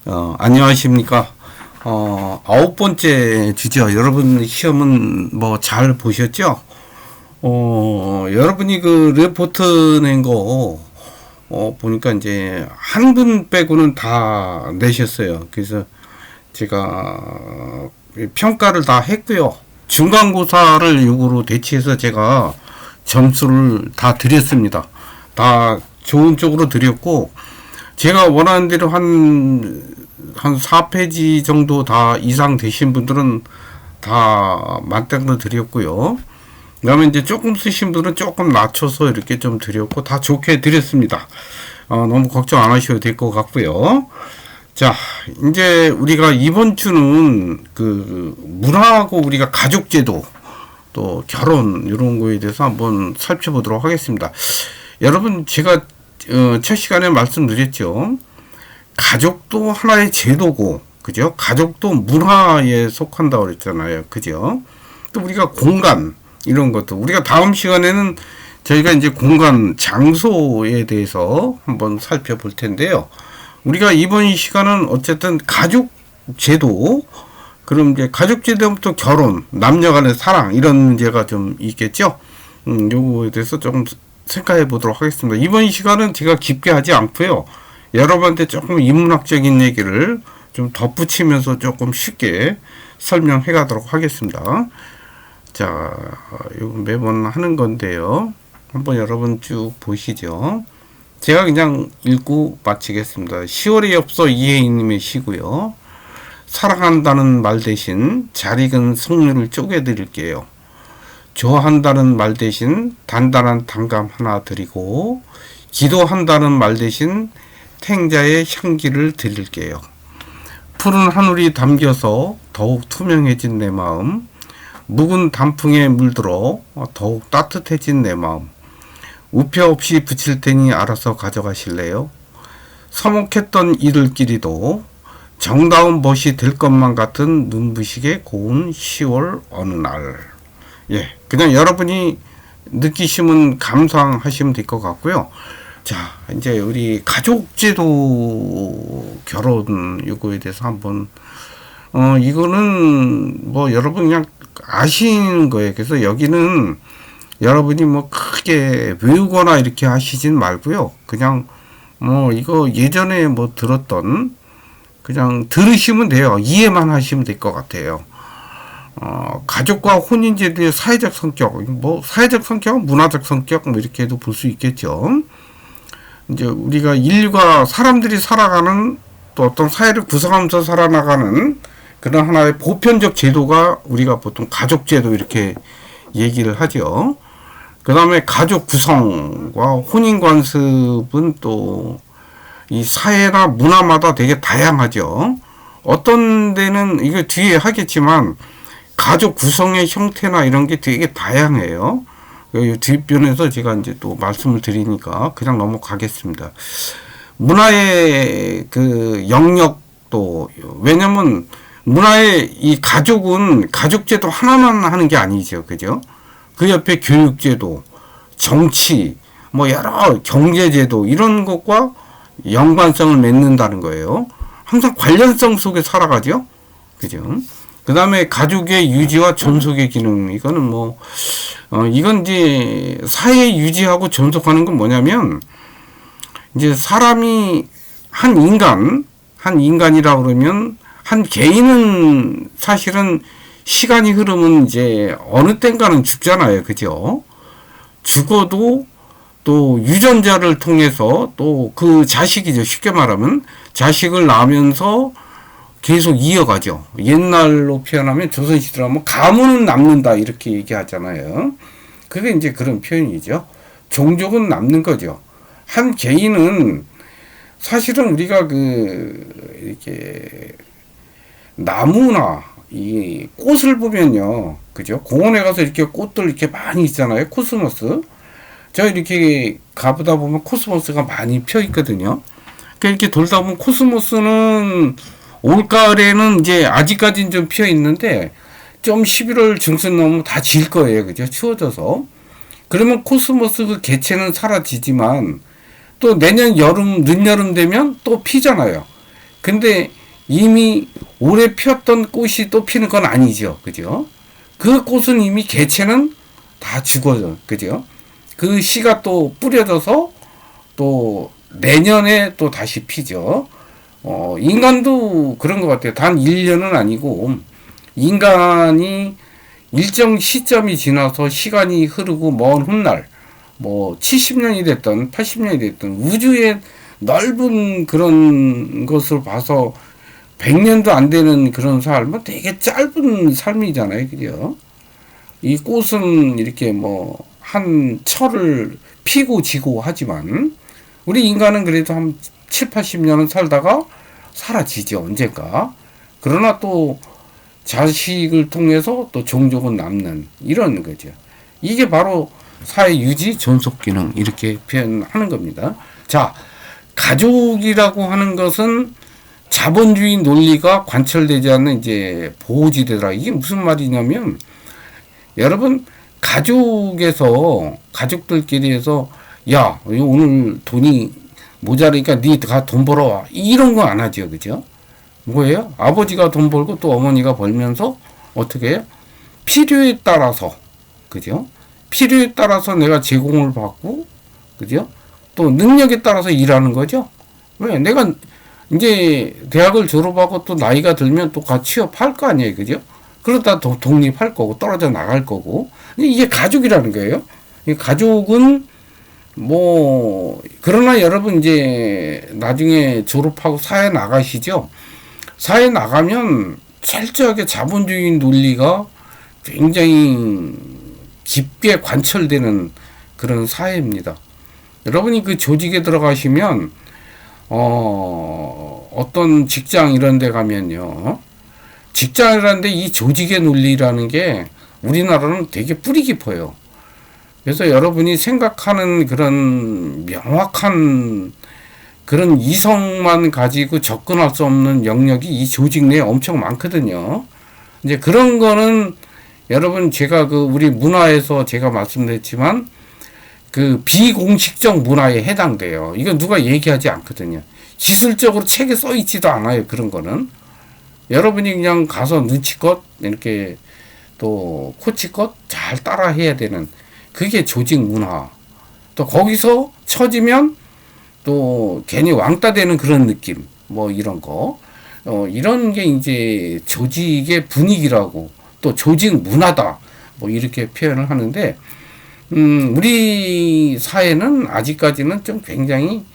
안녕하십니까. 9번째 주죠. 여러분 시험은 뭐 잘 보셨죠? 여러분이 그 레포트 낸 거, 보니까 이제 한 분 빼고는 다 내셨어요. 그래서 제가 평가를 다 했고요. 중간고사를 요구로 대체해서 제가 점수를 다 드렸습니다. 다 좋은 쪽으로 드렸고, 제가 원하는 대로 한 4페이지 정도 다 이상 되신 분들은 다 만땅으로 드렸고요. 그 다음에 이제 조금 쓰신 분은 조금 낮춰서 이렇게 좀 드렸고, 다 좋게 드렸습니다. 너무 걱정 안 하셔도 될 것 같고요. 자, 이제 우리가 이번 주는 그 문화하고 우리가 가족제도, 또 결혼, 이런 거에 대해서 한번 살펴보도록 하겠습니다. 여러분, 제가 첫 시간에 말씀드렸죠. 가족도 하나의 제도고, 그죠? 가족도 문화에 속한다고 그랬잖아요. 그죠? 또 우리가 공간, 이런 것도, 우리가 다음 시간에는 저희가 이제 공간, 장소에 대해서 한번 살펴볼 텐데요. 우리가 이번 시간은 어쨌든 가족 제도, 그럼 이제 가족 제도부터 결혼, 남녀 간의 사랑, 이런 문제가 좀 있겠죠? 요거에 대해서 조금 생각해 보도록 하겠습니다. 이번 시간은 제가 깊게 하지 않고요. 여러분한테 조금 인문학적인 얘기를 좀 덧붙이면서 조금 쉽게 설명해 가도록 하겠습니다. 자, 이거 매번 하는 건데요. 한번 여러분 쭉 보시죠. 제가 그냥 읽고 마치겠습니다. 10월에 엽서 이혜인님의 시고요. 사랑한다는 말 대신 잘 익은 석류를 쪼개 드릴게요. 좋아한다는 말 대신 단단한 단감 하나 드리고, 기도한다는 말 대신 탱자의 향기를 드릴게요. 푸른 하늘이 담겨서 더욱 투명해진 내 마음, 묵은 단풍에 물들어 더욱 따뜻해진 내 마음, 우표 없이 붙일 테니 알아서 가져가실래요? 서먹했던 이들끼리도 정다운 벗이 될 것만 같은 눈부시게 고운 10월 어느 날. 예, 그냥 여러분이 느끼시면 감상하시면 될 것 같고요. 자, 이제 우리 가족제도 결혼 요거에 대해서 한번 이거는 뭐 여러분 그냥 아시는 거예요. 그래서 여기는 여러분이 뭐 크게 외우거나 이렇게 하시진 말고요. 그냥 뭐 이거 예전에 뭐 들었던, 그냥 들으시면 돼요. 이해만 하시면 될 것 같아요. 가족과 혼인제도의 사회적 성격, 뭐 사회적 성격, 문화적 성격, 뭐 이렇게도 볼 수 있겠죠. 이제 우리가 인류가 사람들이 살아가는, 또 어떤 사회를 구성하면서 살아나가는 그런 하나의 보편적 제도가 우리가 보통 가족제도 이렇게 얘기를 하죠. 그 다음에 가족 구성과 혼인 관습은 또 이 사회나 문화마다 되게 다양하죠. 어떤 데는 이거 뒤에 하겠지만 가족 구성의 형태나 이런 게 되게 다양해요. 뒷변에서 제가 이제 또 말씀을 드리니까 그냥 넘어가겠습니다. 문화의 그 영역도, 왜냐면 문화의 이 가족은 가족제도 하나만 하는 게 아니죠. 그죠? 그 옆에 교육제도, 정치, 뭐 여러 경제제도, 이런 것과 연관성을 맺는다는 거예요. 항상 관련성 속에 살아가죠. 그죠? 그 다음에 가족의 유지와 존속의 기능, 이거는 뭐, 이건 이제 사회 유지하고 존속하는 건 뭐냐면, 이제 사람이 한 인간이라고 그러면, 한 개인은 사실은 시간이 흐르면 이제 어느 땐가는 죽잖아요. 그죠? 죽어도 또 유전자를 통해서 또 그 자식이죠. 쉽게 말하면 자식을 낳으면서 계속 이어가죠. 옛날로 표현하면 조선시대로 하면 가문은 남는다 이렇게 얘기하잖아요. 그게 이제 그런 표현이죠. 종족은 남는 거죠. 한 개인은 사실은 우리가 이렇게 나무나 이 꽃을 보면요. 그죠? 공원에 가서 이렇게 꽃들 이렇게 많이 있잖아요. 코스모스. 저 이렇게 가보다 보면 코스모스가 많이 펴 있거든요. 그러니까 이렇게 돌다 보면 코스모스는 올가을에는 이제 아직까지는 좀 피어 있는데 좀 11월 중순 넘으면 다 질 거예요. 그죠? 추워져서. 그러면 코스모스 그 개체는 사라지지만 또 내년 여름, 늦여름 되면 또 피잖아요. 근데 이미 오래 피었던 꽃이 또 피는 건 아니죠. 그죠? 그 꽃은 이미 개체는 다 죽어요. 그죠? 그 씨가 또 뿌려져서 또 내년에 또 다시 피죠. 인간도 그런 것 같아요. 단 1년은 아니고, 인간이 일정 시점이 지나서 시간이 흐르고 먼 훗날, 뭐 70년이 됐든 80년이 됐든 우주의 넓은 그런 것을 봐서 100년도 안 되는 그런 삶은 되게 짧은 삶이잖아요. 그죠? 이 꽃은 이렇게 뭐 한 철을 피고 지고 하지만 우리 인간은 그래도 한 7, 80년은 살다가 사라지죠. 언젠가. 그러나 또 자식을 통해서 또 종족은 남는 이런 거죠. 이게 바로 사회 유지 존속 기능 이렇게 표현하는 겁니다. 자, 가족이라고 하는 것은 자본주의 논리가 관철되지 않는 이제 보호지대라. 이게 무슨 말이냐면 여러분 가족들끼리 해서 야 오늘 돈이 모자라니까 네가 돈 벌어와 이런 거 안 하죠. 그죠? 뭐예요? 아버지가 돈 벌고 또 어머니가 벌면서 어떻게 해요? 필요에 따라서 그죠? 필요에 따라서 내가 제공을 받고 그죠? 또 능력에 따라서 일하는 거죠. 왜? 내가 이제 대학을 졸업하고 또 나이가 들면 또 같이 취업할 거 아니에요. 그죠? 그러다 독립할 거고 떨어져 나갈 거고 이게 가족이라는 거예요. 가족은 뭐 그러나 여러분 이제 나중에 졸업하고 사회 나가시죠. 사회 나가면 철저하게 자본주의 논리가 굉장히 깊게 관철되는 그런 사회입니다. 여러분이 그 조직에 들어가시면 어떤 직장 이런 데 가면요. 직장이라는데 이 조직의 논리라는 게 우리나라는 되게 뿌리 깊어요. 그래서 여러분이 생각하는 그런 명확한 그런 이성만 가지고 접근할 수 없는 영역이 이 조직 내에 엄청 많거든요. 이제 그런 거는 여러분 제가 그 우리 문화에서 제가 말씀드렸지만 그 비공식적 문화에 해당돼요. 이건 누가 얘기하지 않거든요. 기술적으로 책에 써 있지도 않아요. 그런 거는. 여러분이 그냥 가서 눈치껏 이렇게 또 코치껏 잘 따라 해야 되는 그게 조직 문화. 또 거기서 처지면 또 괜히 왕따 되는 그런 느낌. 뭐 이런 거. 이런 게 이제 조직의 분위기라고 또 조직 문화다. 뭐 이렇게 표현을 하는데 우리 사회는 아직까지는 좀 굉장히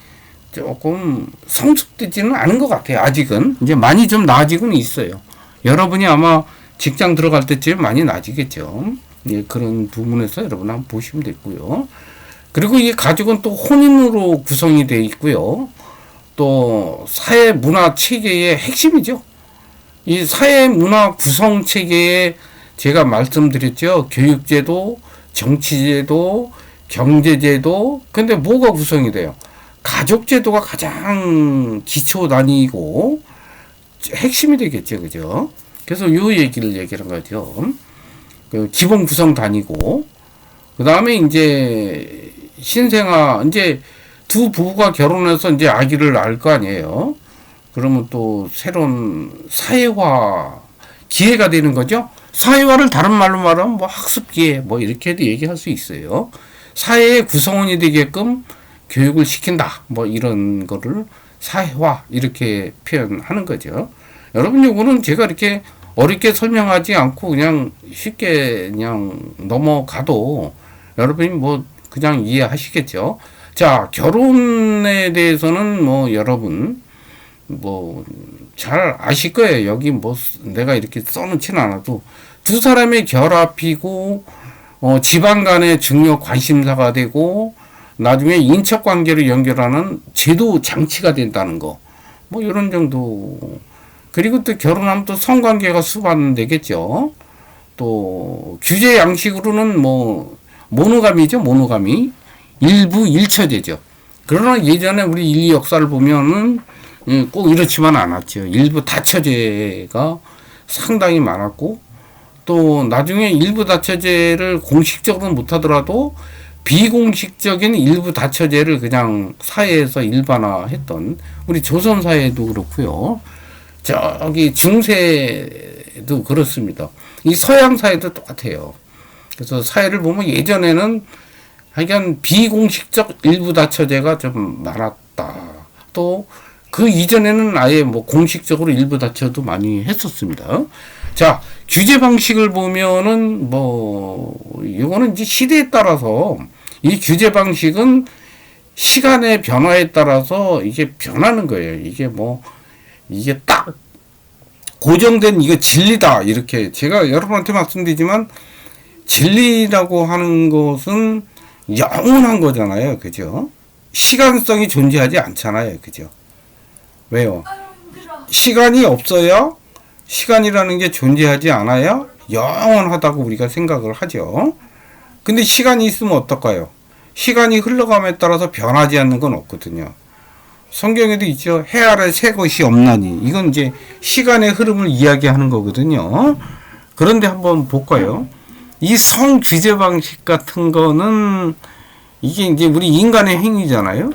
조금 성숙되지는 않은 것 같아요. 아직은. 이제 많이 좀 나아지고는 있어요. 여러분이 아마 직장 들어갈 때쯤 많이 나아지겠죠. 예, 그런 부분에서 여러분 한번 보시면 되고요. 그리고 이 가족은 또 혼인으로 구성이 되어 있고요. 또 사회 문화 체계의 핵심이죠. 이 사회 문화 구성 체계에 제가 말씀드렸죠. 교육제도, 정치제도, 경제제도. 근데 뭐가 구성이 돼요? 가족제도가 가장 기초 단위이고 핵심이 되겠죠. 그죠? 그래서 요 얘기를 거죠. 그 기본 구성 단위고 그 다음에 이제 신생아 이제 두 부부가 결혼해서 이제 아기를 낳을 거 아니에요. 그러면 또 새로운 사회화 기회가 되는 거죠. 사회화를 다른 말로 말하면 뭐 학습 기회 뭐 이렇게도 얘기할 수 있어요. 사회의 구성원이 되게끔 교육을 시킨다. 뭐 이런 거를 사회화 이렇게 표현하는 거죠. 여러분 요거는 제가 이렇게 어렵게 설명하지 않고 그냥 쉽게 그냥 넘어가도 여러분이 뭐 그냥 이해하시겠죠. 자, 결혼에 대해서는 뭐 여러분 뭐 잘 아실 거예요. 여기 뭐 내가 이렇게 써놓지는 않아도 두 사람의 결합이고 집안 간의 중요 관심사가 되고 나중에 인척 관계를 연결하는 제도 장치가 된다는 거. 뭐 이런 정도. 그리고 또 결혼하면 또 성관계가 수반되겠죠. 또 규제 양식으로는 뭐 모노가미죠. 모노가미. 일부 일처제죠. 그러나 예전에 우리 인류 역사를 보면은 꼭 이렇지만 않았죠. 일부 다처제가 상당히 많았고 또 나중에 일부 다처제를 공식적으로 못하더라도 비공식적인 일부 다처제를 그냥 사회에서 일반화했던 우리 조선 사회도 그렇고요. 저기 중세도 그렇습니다. 이 서양 사회도 똑같아요. 그래서 사회를 보면 예전에는 하여간 비공식적 일부 다처제가 좀 많았다. 또 그 이전에는 아예 뭐 공식적으로 일부 다처도 많이 했었습니다. 자, 규제 방식을 보면은 뭐 이거는 이제 시대에 따라서 이 규제 방식은 시간의 변화에 따라서 이게 변하는 거예요. 이게 뭐 이게 딱 고정된 이거 진리다 이렇게 제가 여러분한테 말씀드리지만 진리라고 하는 것은 영원한 거잖아요. 그죠? 시간성이 존재하지 않잖아요. 그죠? 왜요? 시간이 없어야 시간이라는 게 존재하지 않아야 영원하다고 우리가 생각을 하죠. 근데 시간이 있으면 어떨까요? 시간이 흘러감에 따라서 변하지 않는 건 없거든요. 성경에도 있죠. 해 아래 새 것이 없나니. 이건 이제 시간의 흐름을 이야기하는 거거든요. 그런데 한번 볼까요? 이 성 규제 방식 같은 거는 이게 이제 우리 인간의 행위잖아요.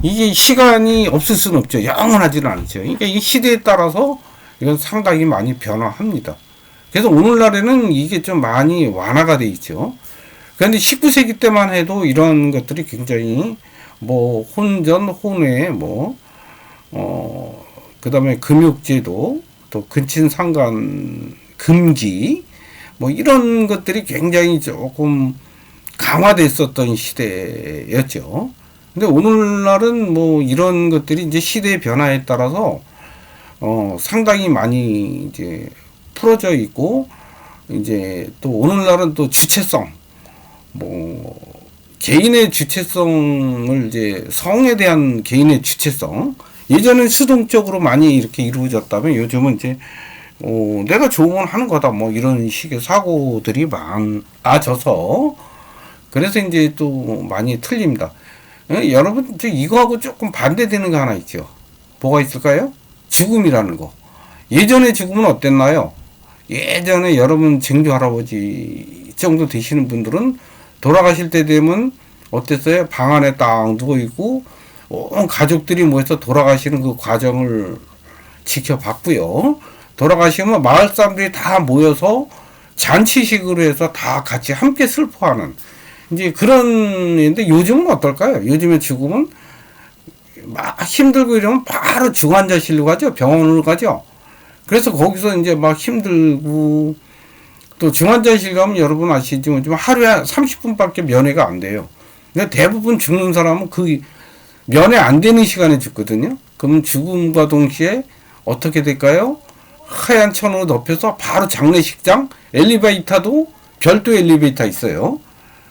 이게 시간이 없을 수는 없죠. 영원하지는 않죠. 그러니까 이 시대에 따라서 이건 상당히 많이 변화합니다. 그래서 오늘날에는 이게 좀 많이 완화가 돼 있죠. 그런데 19세기 때만 해도 이런 것들이 굉장히 뭐 혼전, 혼외, 뭐 그다음에 금욕제도, 또 근친상간 금기, 뭐 이런 것들이 굉장히 조금 강화됐었던 시대였죠. 근데 오늘날은 뭐 이런 것들이 이제 시대의 변화에 따라서 상당히 많이 이제 풀어져 있고, 이제 또 오늘날은 또 주체성, 뭐 개인의 주체성을 이제 성에 대한 개인의 주체성, 예전엔 수동적으로 많이 이렇게 이루어졌다면 요즘은 이제 내가 좋으면 하는 거다 뭐 이런 식의 사고들이 많아져서 그래서 이제 또 많이 틀립니다. 여러분 이거하고 조금 반대되는 거 하나 있죠. 뭐가 있을까요? 죽음이라는 거. 예전에 죽음은 어땠나요? 예전에 여러분 증조 할아버지 정도 되시는 분들은 돌아가실 때 되면 어땠어요? 방 안에 딱 누워있고 온 가족들이 모여서 돌아가시는 그 과정을 지켜봤고요. 돌아가시면 마을 사람들이 다 모여서 잔치식으로 해서 다 같이 함께 슬퍼하는 이제 그런데 요즘은 어떨까요? 요즘에 죽으면 막 힘들고 이러면 바로 중환자실로 가죠. 병원으로 가죠. 그래서 거기서 이제 막 힘들고 또 중환자실 가면 여러분 아시지만 하루에 30분밖에 면회가 안 돼요. 근데 대부분 죽는 사람은 그 면회 안 되는 시간에 죽거든요. 그러면 죽음과 동시에 어떻게 될까요? 하얀 천으로 덮여서 바로 장례식장, 엘리베이터도 별도 엘리베이터 있어요.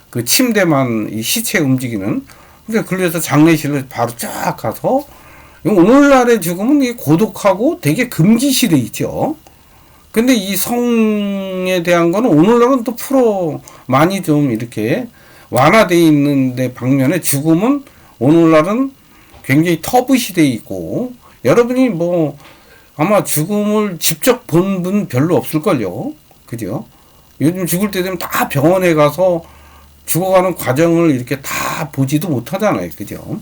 그 침대만 이 시체 움직이는. 그러니까 그래서 장례실로 바로 쫙 가서 오늘날의 죽음은 이게 고독하고 되게 금기시돼 있죠. 근데 이 성에 대한 거는 오늘날은 또 많이 좀 이렇게 완화되어 있는데 방면에 죽음은 오늘날은 굉장히 터부시돼 있고 여러분이 뭐 아마 죽음을 직접 본 분 별로 없을걸요. 그죠? 요즘 죽을 때 되면 다 병원에 가서 죽어가는 과정을 이렇게 다 보지도 못하잖아요. 그죠?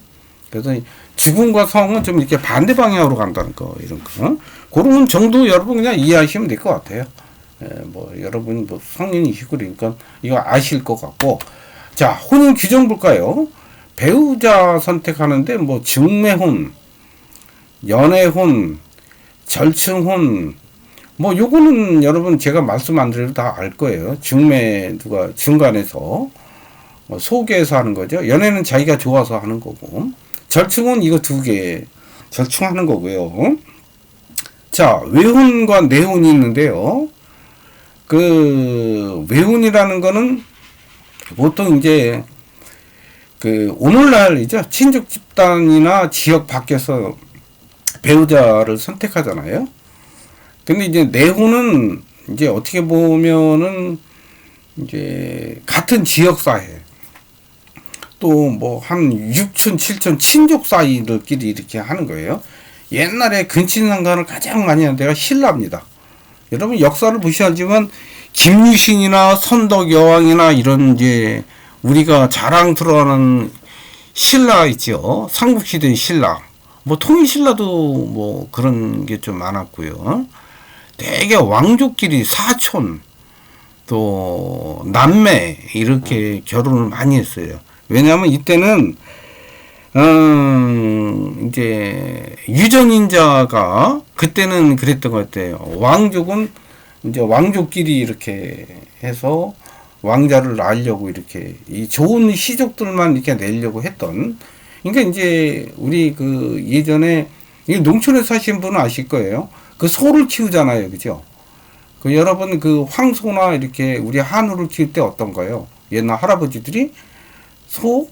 그래서 죽음과 성은 좀 이렇게 반대 방향으로 간다는 거, 이런 거. 그런 정도 여러분 그냥 이해하시면 될 것 같아요. 뭐, 여러분 뭐 성인이시고 그러니까 이거 아실 것 같고. 자, 혼인 규정 볼까요? 배우자 선택하는데 뭐 증매혼, 연애혼, 절충혼, 뭐 요거는 여러분 제가 말씀 안 드려도 다 알 거예요. 증매 누가 중간에서 소개해서 하는 거죠. 연애는 자기가 좋아서 하는 거고, 절충은 이거 두 개 절충하는 거고요. 자, 외혼과 내혼이 있는데요. 그 외혼이라는 거는 보통 이제 그 오늘날이죠. 친족 집단이나 지역 밖에서 배우자를 선택하잖아요. 근데 이제 내혼은 이제 어떻게 보면은 이제 같은 지역 사회 또 뭐 한 6천 7천 친족 사이들끼리 이렇게 하는 거예요. 옛날에 근친상간을 가장 많이 하는 데가 신라입니다. 여러분 역사를 보셔야지만 김유신이나 선덕여왕이나 이런 이제 우리가 자랑스러워하는 신라 있죠. 삼국시대의 신라. 뭐 통일신라도 뭐 그런 게 좀 많았고요. 되게 왕족끼리 사촌 또 남매 이렇게 결혼을 많이 했어요. 왜냐하면 이때는 이제 유전인자가 그때는 그랬던 것 같아요. 왕족은 이제 왕족끼리 이렇게 해서 왕자를 낳으려고 이렇게 이 좋은 시족들만 이렇게 내려고 했던. 그러니까 이제 우리 그 예전에 이 농촌에 사신 분은 아실 거예요. 그 소를 키우잖아요, 그죠? 그 여러분 그 황소나 이렇게 우리 한우를 키울 때 어떤가요? 옛날 할아버지들이 소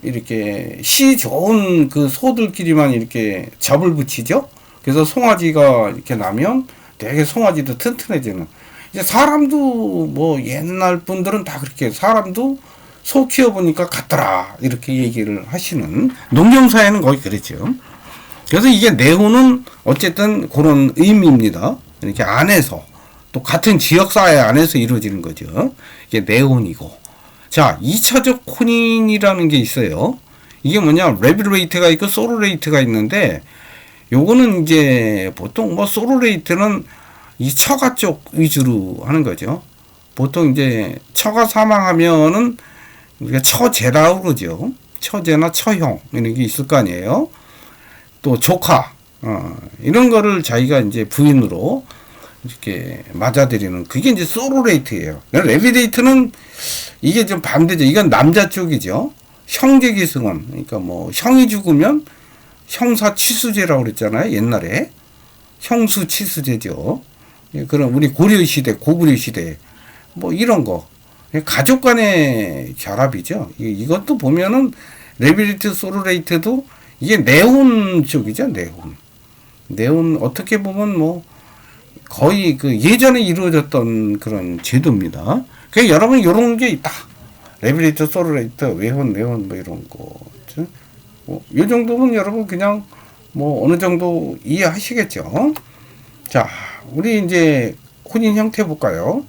이렇게 씨 좋은 그 소들끼리만 이렇게 접을 붙이죠. 그래서 송아지가 이렇게 나면 되게 송아지도 튼튼해지는. 이제 사람도 뭐 옛날 분들은 다 그렇게 사람도 소 키워보니까 같더라 이렇게 얘기를 하시는 농경사회는 거의 그랬죠. 그래서 이게 네오는 어쨌든 그런 의미입니다. 이렇게 안에서 또 같은 지역사회 안에서 이루어지는 거죠. 이게 네온이고. 자, 2차적 혼인이라는 게 있어요. 이게 뭐냐, 레빌레이트가 있고 소로레이트가 있는데, 요거는 이제 보통 뭐 소로레이트는 이 처가 쪽 위주로 하는 거죠. 보통 이제 처가 사망하면은 우리가 처제라고 그러죠. 처제나 처형 이런 게 있을 거 아니에요. 또 조카 이런 거를 자기가 이제 부인으로 이렇게 맞아들이는 그게 이제 소로레이트예요. 레빌레이트는 이게 좀 반대죠. 이건 남자 쪽이죠. 형제기승원. 그러니까 뭐 형이 죽으면 형사치수제라고 그랬잖아요. 옛날에 형수치수제죠. 그럼 우리 고려시대, 고구려시대 뭐 이런 거 가족 간의 결합이죠. 이것도 보면은 레빌레이트, 소로레이트도 이게 네온 쪽이죠. 네온 어떻게 보면 뭐 거의 그 예전에 이루어졌던 그런 제도입니다. 그러니까 여러분 이런 게 있다. 레빌레이트, 소로레이트, 외혼, 네온 뭐 이런 거. 뭐 이 정도면 여러분 그냥 뭐 어느 정도 이해하시겠죠. 자, 우리 이제 혼인 형태 볼까요?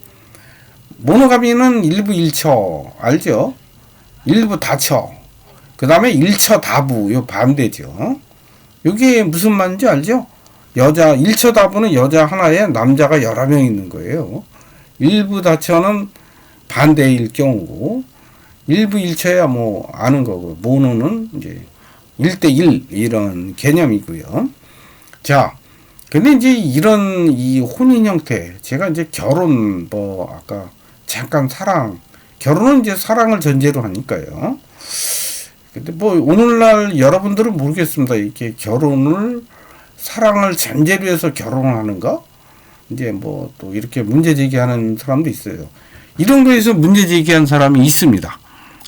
모노가미는 일부 일처 알죠? 일부 다처. 그 다음에 일처 다부 요 반대죠. 이게 무슨 말인지 알죠? 여자 일처 다부는 여자 하나에 남자가 여러 명 있는 거예요. 일부 다처는 반대일 경우고 일부 일처야 뭐 아는 거고 모노는 이제 1대1 이런 개념이고요. 자, 근데 이제 이런 이 혼인 형태 제가 이제 결혼 뭐 아까 잠깐 사랑 결혼은 이제 사랑을 전제로 하니까요. 근데 뭐 오늘날 여러분들은 모르겠습니다. 이렇게 결혼을 사랑을 전제로 해서 결혼을 하는가? 이제 뭐 또 이렇게 문제 제기하는 사람도 있어요. 이런 거에서 문제 제기한 사람이 있습니다.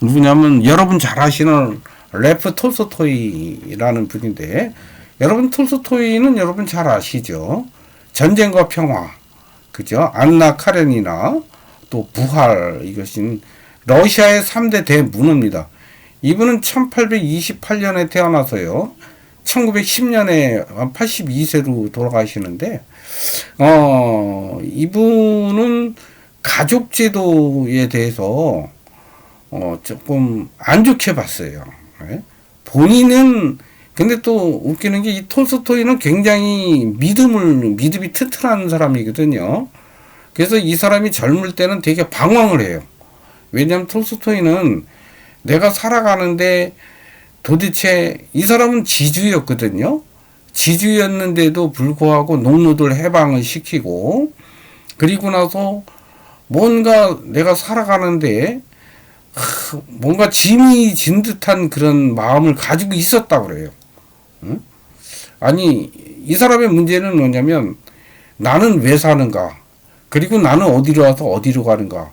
누구냐면 여러분 잘 아시는 레프 톨스토이라는 분인데 여러분 톨스토이는 여러분 잘 아시죠? 전쟁과 평화, 그죠? 안나 카레니나 또 부활 이것인 러시아의 3대 대문호입니다. 이분은 1828년에 태어나서요. 1910년에 82세로 돌아가시는데 이분은 가족제도에 대해서 조금 안 좋게 봤어요. 네? 본인은 근데 또 웃기는 게 이 톨스토이는 굉장히 믿음이 튼튼한 사람이거든요. 그래서 이 사람이 젊을 때는 되게 방황을 해요. 왜냐하면 톨스토이는 내가 살아가는데 도대체 이 사람은 지주였거든요. 지주였는데도 불구하고 농노들 해방을 시키고 그리고 나서 뭔가 내가 살아가는데 뭔가 짐이 진 듯한 그런 마음을 가지고 있었다고 그래요. 응? 아니 이 사람의 문제는 뭐냐면 나는 왜 사는가 그리고 나는 어디로 와서 어디로 가는가.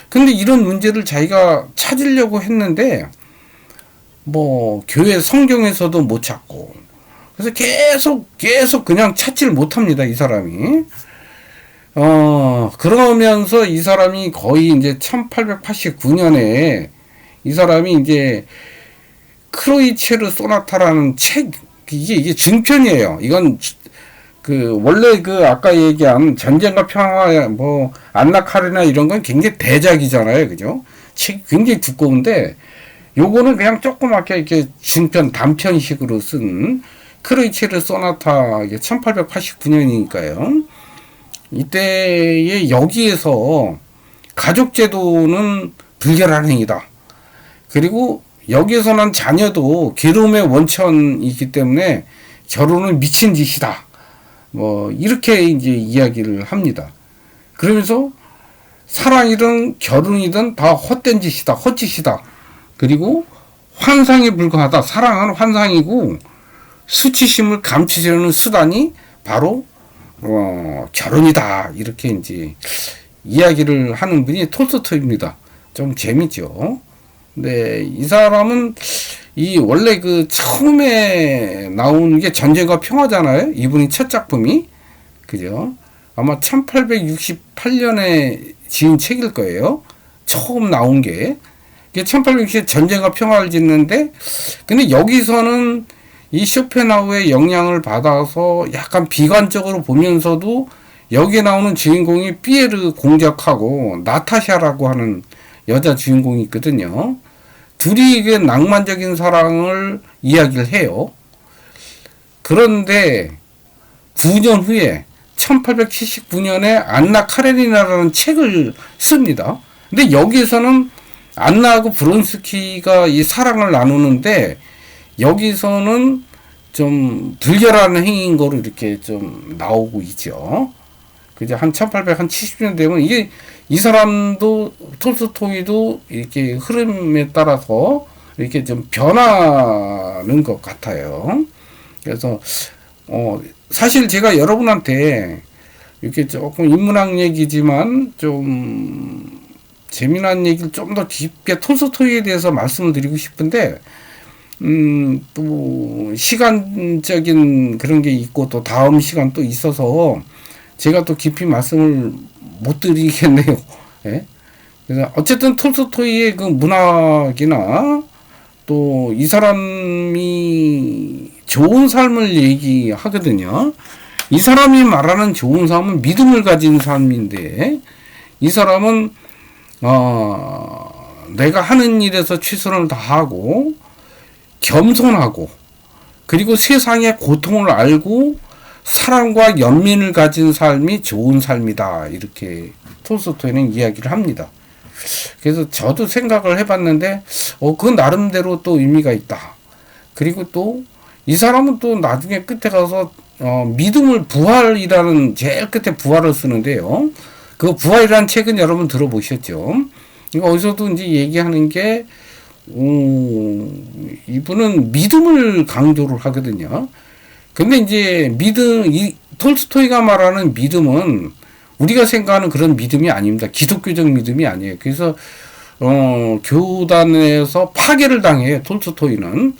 근데 이런 문제를 자기가 찾으려고 했는데 뭐 교회 성경에서도 못 찾고 그래서 계속 그냥 찾지를 못합니다. 이 사람이. 그러면서 이 사람이 거의 이제 1889년에 이 사람이 이제 크로이체르 소나타라는 책, 이게 중편이에요. 이건 그 원래 그 아까 얘기한 전쟁과 평화 뭐 안나 카레나 이런 건 굉장히 대작이잖아요. 그죠? 책이 굉장히 두꺼운데 요거는 그냥 조그맣게 이렇게 중편 단편식으로 쓴 크로이체르 소나타 1889년이니까요. 이때에 여기에서 가족제도는 불결한 행위다. 그리고 여기에서 난 자녀도 괴로움의 원천이기 때문에 결혼은 미친 짓이다. 뭐 이렇게 이제 이야기를 합니다. 그러면서 사랑이든 결혼이든 다 헛된 짓이다, 헛짓이다. 그리고 환상에 불과하다. 사랑은 환상이고 수치심을 감추려는 수단이 바로 결혼이다. 이렇게 이제 이야기를 하는 분이 톨스토이입니다. 좀 재밌죠. 근데 이 사람은 이 원래 그 처음에 나온 게 전쟁과 평화잖아요. 이분이 첫 작품이 그죠? 아마 1868년에 지은 책일 거예요. 처음 나온 게 1860 전쟁과 평화를 짓는데 근데 여기서는 이 쇼펜하우의 영향을 받아서 약간 비관적으로 보면서도 여기에 나오는 주인공이 피에르 공작하고 나타샤라고 하는 여자 주인공이 있거든요. 둘이 그 낭만적인 사랑을 이야기를 해요. 그런데 9년 후에 1879년에 안나 카레니나라는 책을 씁니다. 근데 여기서는 안나하고 브론스키가 이 사랑을 나누는데 여기서는 좀 불결한 행위인 거로 이렇게 좀 나오고 있죠. 그죠? 한 1870년 되면 이게 이 사람도 톨스토이도 이렇게 흐름에 따라서 이렇게 좀 변하는 것 같아요. 그래서 사실 제가 여러분한테 이렇게 조금 인문학 얘기지만 좀 재미난 얘기를 좀 더 깊게 톨스토이에 대해서 말씀을 드리고 싶은데 또 시간적인 그런 게 있고 또 다음 시간 또 있어서 제가 또 깊이 말씀을 못 드리겠네요. 예? 그래서 어쨌든 톨스토이의 그 문학이나 또 이 사람이 좋은 삶을 얘기하거든요. 이 사람이 말하는 좋은 삶은 믿음을 가진 삶인데 이 사람은 내가 하는 일에서 최선을 다하고 겸손하고 그리고 세상의 고통을 알고 사랑과 연민을 가진 삶이 좋은 삶이다. 이렇게 톨스토이는 이야기를 합니다. 그래서 저도 생각을 해봤는데 그건 나름대로 또 의미가 있다. 그리고 또 이 사람은 또 나중에 끝에 가서 믿음을 부활이라는 제일 끝에 부활을 쓰는데요. 그 부활이라는 책은 여러분 들어보셨죠? 이거 어디서도 이제 얘기하는 게 이분은 믿음을 강조를 하거든요. 근데 이제 이 톨스토이가 말하는 믿음은 우리가 생각하는 그런 믿음이 아닙니다. 기독교적 믿음이 아니에요. 그래서 교단에서 파괴를 당해요. 톨스토이는.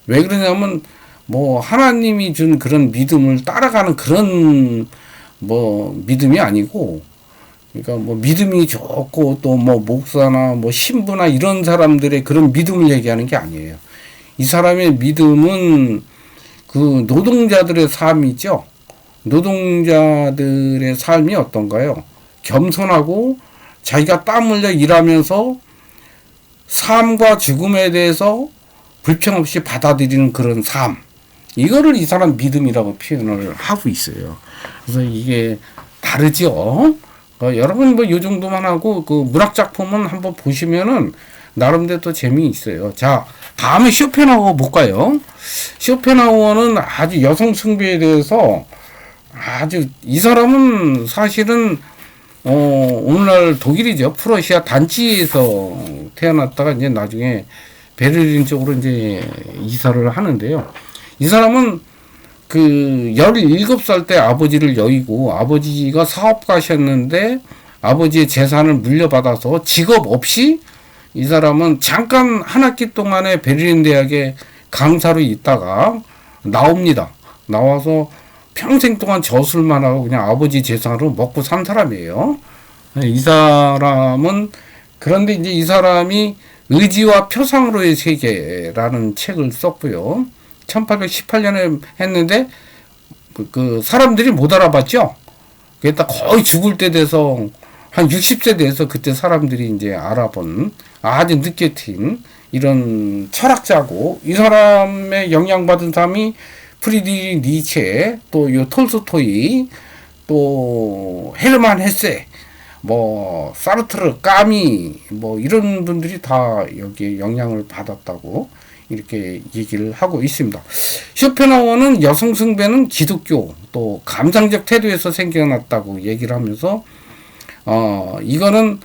왜 그러냐면 뭐 하나님이 준 그런 믿음을 따라가는 그런 뭐 믿음이 아니고 그러니까 뭐 믿음이 좋고 또 뭐 목사나 뭐 신부나 이런 사람들의 그런 믿음을 얘기하는 게 아니에요. 이 사람의 믿음은 그 노동자들의 삶이죠. 노동자들의 삶이 어떤가요? 겸손하고 자기가 땀 흘려 일하면서 삶과 죽음에 대해서 불평 없이 받아들이는 그런 삶. 이거를 이 사람 믿음이라고 표현을 하고 있어요. 그래서 이게 다르죠. 여러분 뭐 요 정도만 하고 그 문학 작품은 한번 보시면은 나름대로 또 재미있어요. 자, 다음에 쇼펜하우어 볼까요? 쇼펜하우어는 아주 여성 숭배에 대해서 아주 이 사람은 사실은 오늘날 독일이죠. 프러시아 단지에서 태어났다가 이제 나중에 베를린 쪽으로 이제 이사를 하는데요. 이 사람은 그 17살 때 아버지를 여의고 아버지가 사업가셨는데 아버지의 재산을 물려받아서 직업 없이 이 사람은 잠깐 한 학기 동안에 베를린 대학에 강사로 있다가 나옵니다. 나와서 평생 동안 저술만 하고 그냥 아버지 재산으로 먹고 산 사람이에요. 이 사람은 그런데 이제 이 사람이 의지와 표상으로의 세계라는 책을 썼고요. 1818년에 했는데 그 사람들이 못 알아봤죠. 그랬다 거의 죽을 때 돼서 한 60세 돼서 그때 사람들이 이제 알아본 아주 늦게 튄 이런 철학자고, 이 사람의 영향받은 사람이 프리드리히 니체, 또 요 톨스토이, 또 헤르만 헤세, 뭐 사르트르, 까미, 뭐 이런 분들이 다 여기에 영향을 받았다고 이렇게 얘기를 하고 있습니다. 쇼펜하우어는 여성 숭배는 기독교, 또 감상적 태도에서 생겨났다고 얘기를 하면서 이거는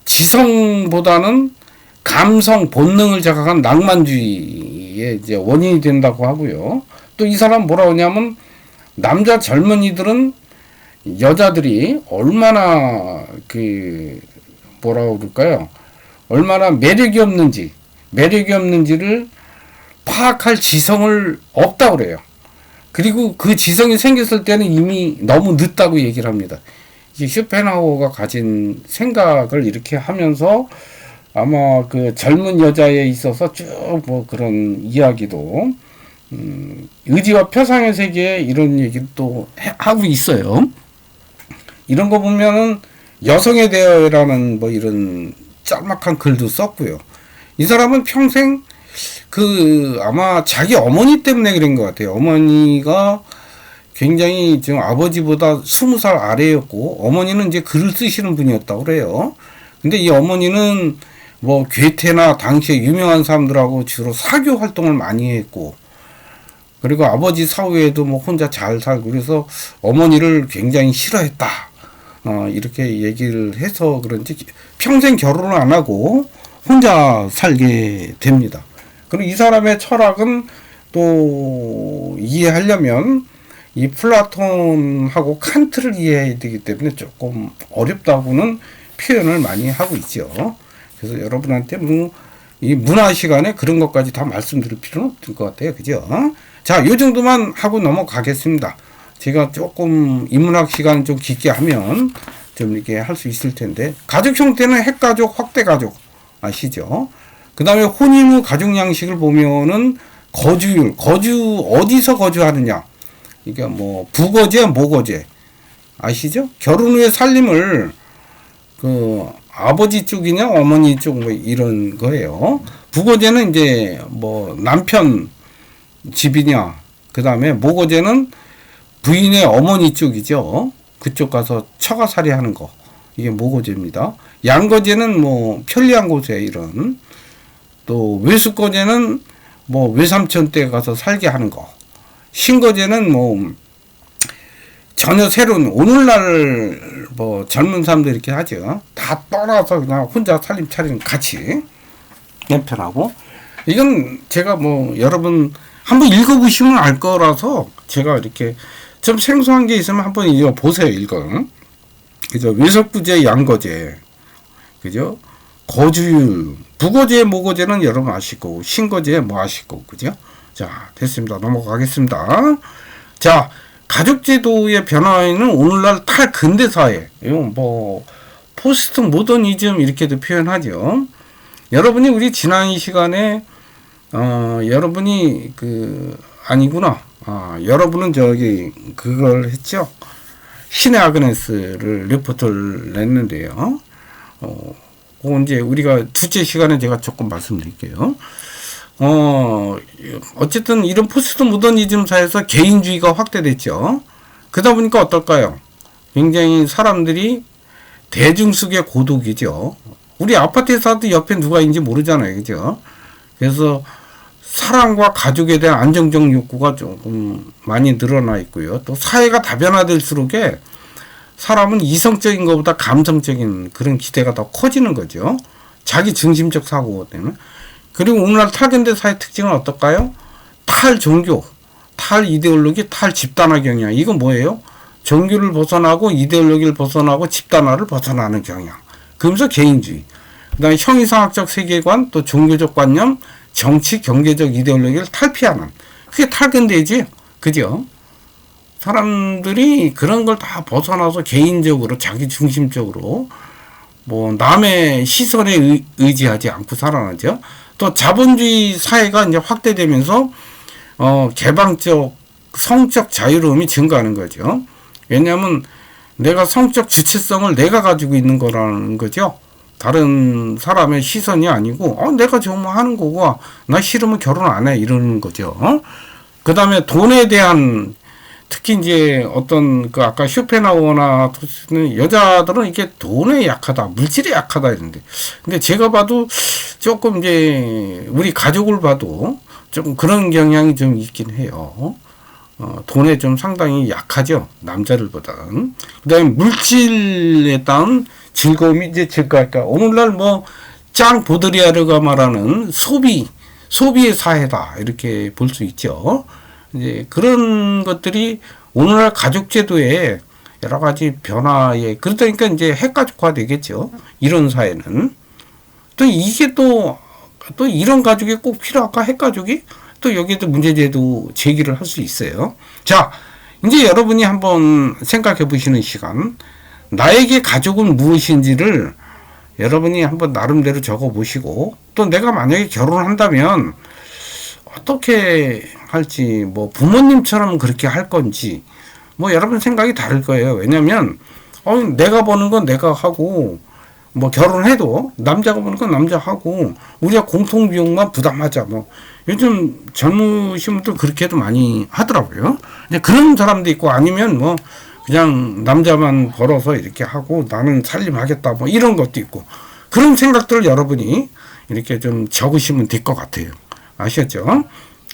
지성보다는 감성, 본능을 자극한 낭만주의의 이제 원인이 된다고 하고요. 또 이 사람 뭐라 하냐면, 남자 젊은이들은 여자들이 얼마나 뭐라고 그럴까요? 얼마나 매력이 없는지를 파악할 지성을 없다고 그래요. 그리고 그 지성이 생겼을 때는 이미 너무 늦다고 얘기를 합니다. 이 쇼펜하우어가 가진 생각을 이렇게 하면서 아마 그 젊은 여자에 있어서 쭉 뭐 그런 이야기도 의지와 표상의 세계에 이런 얘기를 또 하고 있어요. 이런 거 보면은 여성에 대해라는 뭐 이런 짤막한 글도 썼고요. 이 사람은 평생 아마 자기 어머니 때문에 그런 것 같아요. 어머니가 굉장히 지금 아버지보다 20살 아래였고, 어머니는 이제 글을 쓰시는 분이었다고 그래요. 근데 이 어머니는 뭐 괴테나 당시에 유명한 사람들하고 주로 사교 활동을 많이 했고, 그리고 아버지 사후에도 뭐 혼자 잘 살고, 그래서 어머니를 굉장히 싫어했다. 이렇게 얘기를 해서 그런지 평생 결혼을 안 하고 혼자 살게 됩니다. 그리고 이 사람의 철학은 또 이해하려면 이 플라톤하고 칸트를 이해해야 되기 때문에 조금 어렵다고는 표현을 많이 하고 있죠. 그래서 여러분한테 이 문화 시간에 그런 것까지 다 말씀드릴 필요는 없을 것 같아요. 그죠? 자, 요 정도만 하고 넘어가겠습니다. 제가 조금 인문학 시간 좀 깊게 하면 좀 이렇게 할 수 있을 텐데, 가족 형태는 핵가족, 확대가족 아시죠? 그 다음에 혼인 후 가족 양식을 보면은 거주율, 어디서 거주하느냐, 이게 뭐 부거제, 모거제 아시죠? 결혼 후에 살림을 아버지 쪽이냐 어머니 쪽 뭐 이런 거예요. 부거제는 이제 뭐 남편 집이냐, 그 다음에 모거제는 부인의 어머니 쪽이죠. 그쪽 가서 처가살이 하는 거, 이게 모거제입니다. 양거제는 뭐 편리한 곳에 이런, 또 외숙거제는 뭐 외삼촌 댁 가서 살게 하는 거, 신거제는 뭐 전혀 새로운, 오늘날 뭐 젊은 사람들 이렇게 하죠. 다 떠나서 그냥 혼자 살림 차리는, 같이 남편하고. 이건 제가 뭐 여러분 한번 읽어보시면 알 거라서 제가 이렇게 좀 생소한 게 있으면 한번 읽어보세요. 그죠? 외석부제, 양거제, 그죠? 거주율, 부거제, 모거제는 여러분 아실 거고, 신거제 뭐 아실 거고, 그죠? 자, 됐습니다. 넘어가겠습니다. 자, 가족제도의 변화에는 오늘날 탈근대사회, 뭐 포스트 모더니즘 이렇게도 표현하죠. 여러분이 우리 지난 이 시간에 여러분이 아니구나. 여러분은 그걸 했죠. 신의 아그네스를 리포트를 냈는데요. 그건 이제 우리가 둘째 시간에 제가 조금 말씀드릴게요. 어쨌든 이런 포스트 모더니즘 사회에서 개인주의가 확대됐죠. 그러다 보니까 어떨까요? 굉장히 사람들이 대중 속의 고독이죠. 우리 아파트에 살도 옆에 누가 있는지 모르잖아요. 그죠? 그래서 사랑과 가족에 대한 안정적 욕구가 조금 많이 늘어나 있고요. 또 사회가 다변화될수록에 사람은 이성적인 것보다 감성적인 그런 기대가 더 커지는 거죠. 자기 중심적 사고 때문에. 그리고 오늘날 탈근대 사회 특징은 어떨까요? 탈종교, 탈이데올로기, 탈집단화 경향. 이건 뭐예요? 종교를 벗어나고 이데올로기를 벗어나고 집단화를 벗어나는 경향. 그러면서 개인주의. 그 다음에 형이상학적 세계관, 또 종교적 관념, 정치, 경제적 이데올로기를 탈피하는. 그게 탈근대지. 그죠? 사람들이 그런 걸 다 벗어나서 개인적으로, 자기 중심적으로, 뭐, 남의 시선에 의지하지 않고 살아나죠. 또 자본주의 사회가 이제 확대되면서, 개방적, 성적 자유로움이 증가하는 거죠. 왜냐하면 내가 성적 주체성을 내가 가지고 있는 거라는 거죠. 다른 사람의 시선이 아니고 내가 정말 하는 거고 나 싫으면 결혼 안 해 이러는 거죠. 그 다음에 돈에 대한 특히 이제 어떤 그 아까 쇼펜하우어나 여자들은 이게 돈에 약하다, 물질에 약하다 이런데, 근데 제가 봐도 조금 이제 우리 가족을 봐도 조금 그런 경향이 좀 있긴 해요. 돈에 좀 상당히 약하죠, 남자들보다는. 그다음에 물질에 따른 즐거움이 이제 그러니까 오늘날 뭐 짱 보드리아르가 말하는 소비의 사회다 이렇게 볼 수 있죠. 이제 그런 것들이 오늘날 가족제도에 여러 가지 변화에 그러니까 이제 핵가족화 되겠죠. 이런 사회는 또 이게 또 이런 가족이 꼭 필요할까? 핵가족이 또 여기에도 문제제도 제기를 할 수 있어요. 자, 이제 여러분이 한번 생각해 보시는 시간. 나에게 가족은 무엇인지를 여러분이 한번 나름대로 적어 보시고 또 내가 만약에 결혼한다면 어떻게 할지 뭐 부모님처럼 그렇게 할 건지 뭐 여러분 생각이 다를 거예요. 왜냐면 내가 버는 건 내가 하고 뭐 결혼해도 남자가 버는 건 남자 하고 우리가 공통 비용만 부담하자 뭐 요즘 젊으신 분들 그렇게도 많이 하더라고요. 근데 그런 사람도 있고 아니면 뭐 그냥 남자만 벌어서 이렇게 하고 나는 살림하겠다 뭐 이런 것도 있고 그런 생각들을 여러분이 이렇게 좀 적으시면 될 것 같아요. 아시겠죠?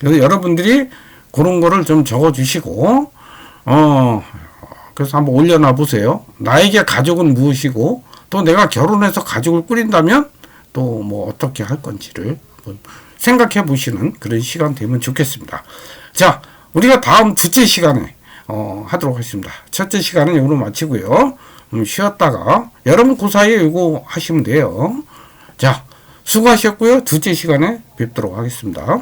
그래서 여러분들이 그런 거를 좀 적어 주시고 그래서 한번 올려놔 보세요. 나에게 가족은 무엇이고 또 내가 결혼해서 가족을 꾸린다면 또 뭐 어떻게 할 건지를 생각해 보시는 그런 시간 되면 좋겠습니다. 자, 우리가 다음 둘째 시간에 하도록 하겠습니다. 첫째 시간은 이거로 마치고요. 쉬었다가 여러분 그 사이에 이거 하시면 돼요. 자, 수고하셨고요. 둘째 시간에 뵙도록 하겠습니다.